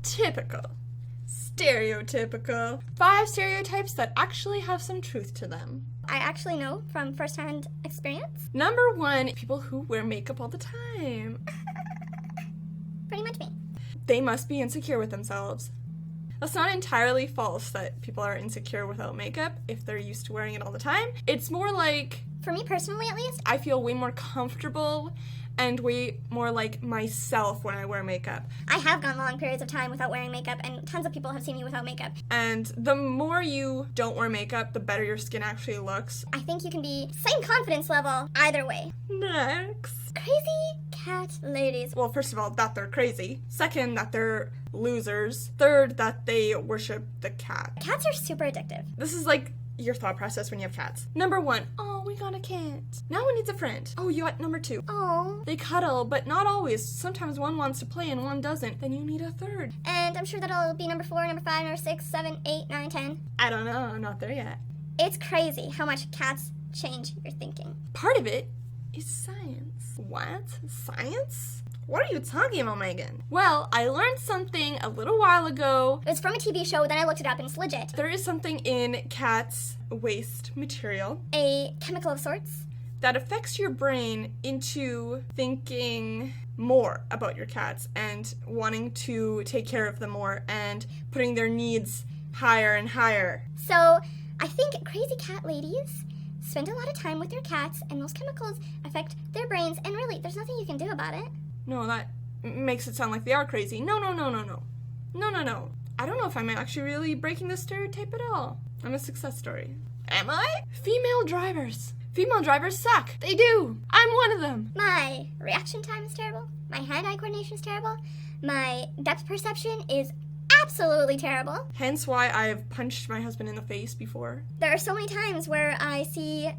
Typical. Stereotypical. 5 stereotypes that actually have some truth to them. I actually know from first-hand experience. Number 1, people who wear makeup all the time. Pretty much me. They must be insecure with themselves. That's not entirely false that people are insecure without makeup if they're used to wearing it all the time. It's more like, for me personally at least, I feel way more comfortable and way more like myself when I wear makeup. I have gone long periods of time without wearing makeup, and tons of people have seen me without makeup. And the more you don't wear makeup, the better your skin actually looks. I think you can be same confidence level either way. Next. Crazy cat ladies. Well, first of all, that they're crazy. Second, that they're losers. Third, that they worship the cat. Cats are super addictive. This is like your thought process when you have cats. Number 1, oh, we got a cat. Now one needs a friend. Oh, you got number 2. Oh. They cuddle, but not always. Sometimes one wants to play and one doesn't. Then you need a third. And I'm sure that'll be number 4, number 5, number 6, 7, 8, 9, 10. I don't know, I'm not there yet. It's crazy how much cats change your thinking. Part of it is science. What? Science? What are you talking about, Megan? Well, I learned something a little while ago. It was from a TV show, then I looked it up, and it's legit. There is something in cats' waste material. A chemical of sorts. That affects your brain into thinking more about your cats and wanting to take care of them more and putting their needs higher and higher. So, I think crazy cat ladies spend a lot of time with their cats, and those chemicals affect their brains, and really, there's nothing you can do about it. No, that makes it sound like they are crazy. No. I don't know if I'm actually really breaking this stereotype at all. I'm a success story. Am I? Female drivers. Female drivers suck. They do. I'm one of them. My reaction time is terrible. My hand-eye coordination is terrible. My depth perception is absolutely terrible. Hence why I've punched my husband in the face before. There are so many times where I see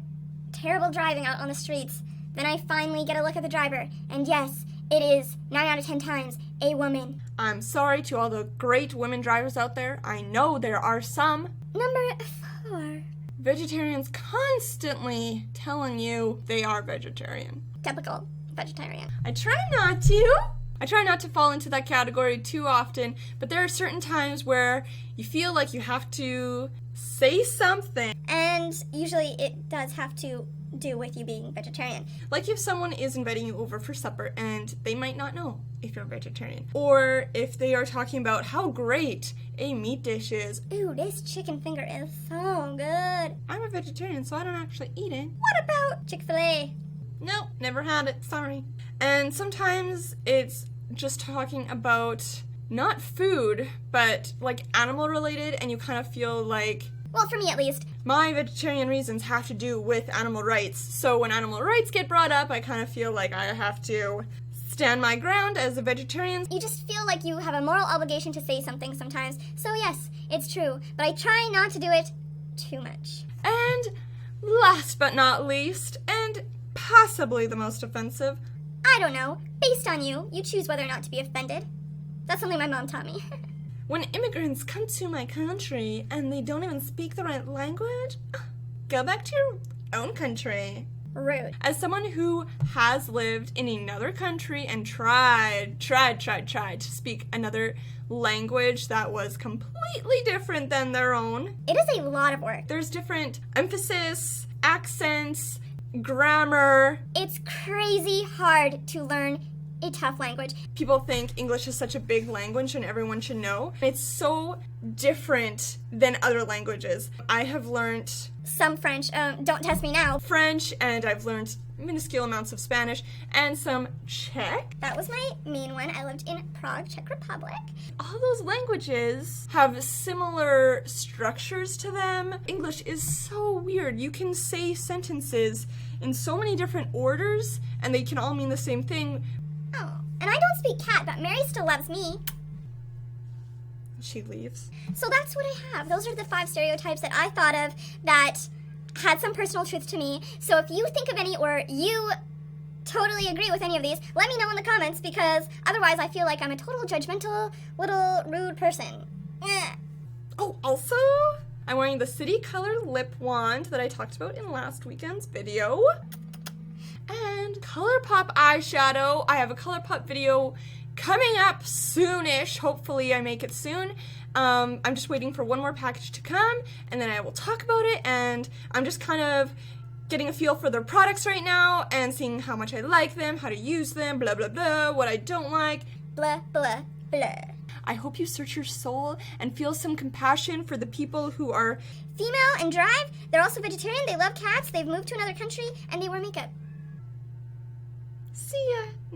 terrible driving out on the streets. Then I finally get a look at the driver, and yes, it is 9 out of 10 times a woman. I'm sorry to all the great women drivers out there. I know there are some. Number 4. Vegetarians constantly telling you they are vegetarian. Typical vegetarian. I try not to fall into that category too often, but there are certain times where you feel like you have to say something. And usually it does have to do with you being vegetarian. Like if someone is inviting you over for supper and they might not know if you're vegetarian. Or if they are talking about how great a meat dish is. Ooh, this chicken finger is so good. I'm a vegetarian, so I don't actually eat it. What about Chick-fil-A? Nope, never had it, sorry. And sometimes it's just talking about not food, but like animal related, and you kind of feel like, well, for me at least, my vegetarian reasons have to do with animal rights. So when animal rights get brought up, I kind of feel like I have to stand my ground as a vegetarian. You just feel like you have a moral obligation to say something sometimes. So yes, it's true, but I try not to do it too much. And last but not least, and possibly the most offensive, I don't know. Based on you, you choose whether or not to be offended. That's something my mom taught me. When immigrants come to my country and they don't even speak the right language, go back to your own country. Rude. As someone who has lived in another country and tried to speak another language that was completely different than their own. It is a lot of work. There's different emphasis, accents, grammar. It's crazy hard to learn a tough language. People think English is such a big language and everyone should know. It's so different than other languages. I have learned some French, don't test me now. French, and I've learned minuscule amounts of Spanish, and some Czech. That was my main one. I lived in Prague, Czech Republic. All those languages have similar structures to them. English is so weird. You can say sentences in so many different orders, and they can all mean the same thing. Oh, and I don't speak cat, but Mary still loves me. She leaves. So that's what I have. Those are the 5 stereotypes that I thought of that had some personal truth to me. So if you think of any or you totally agree with any of these, let me know in the comments, because otherwise I feel like I'm a total judgmental little rude person. Oh, also, I'm wearing the City Color lip wand that I talked about in last weekend's video. And ColourPop eyeshadow. I have a ColourPop video coming up soonish. Hopefully I make it soon. I'm just waiting for one more package to come, and then I will talk about it, and I'm just kind of getting a feel for their products right now and seeing how much I like them, how to use them, blah, blah, blah, what I don't like. Blah, blah, blah. I hope you search your soul and feel some compassion for the people who are female and drive. They're also vegetarian, they love cats, they've moved to another country, and they wear makeup. See ya.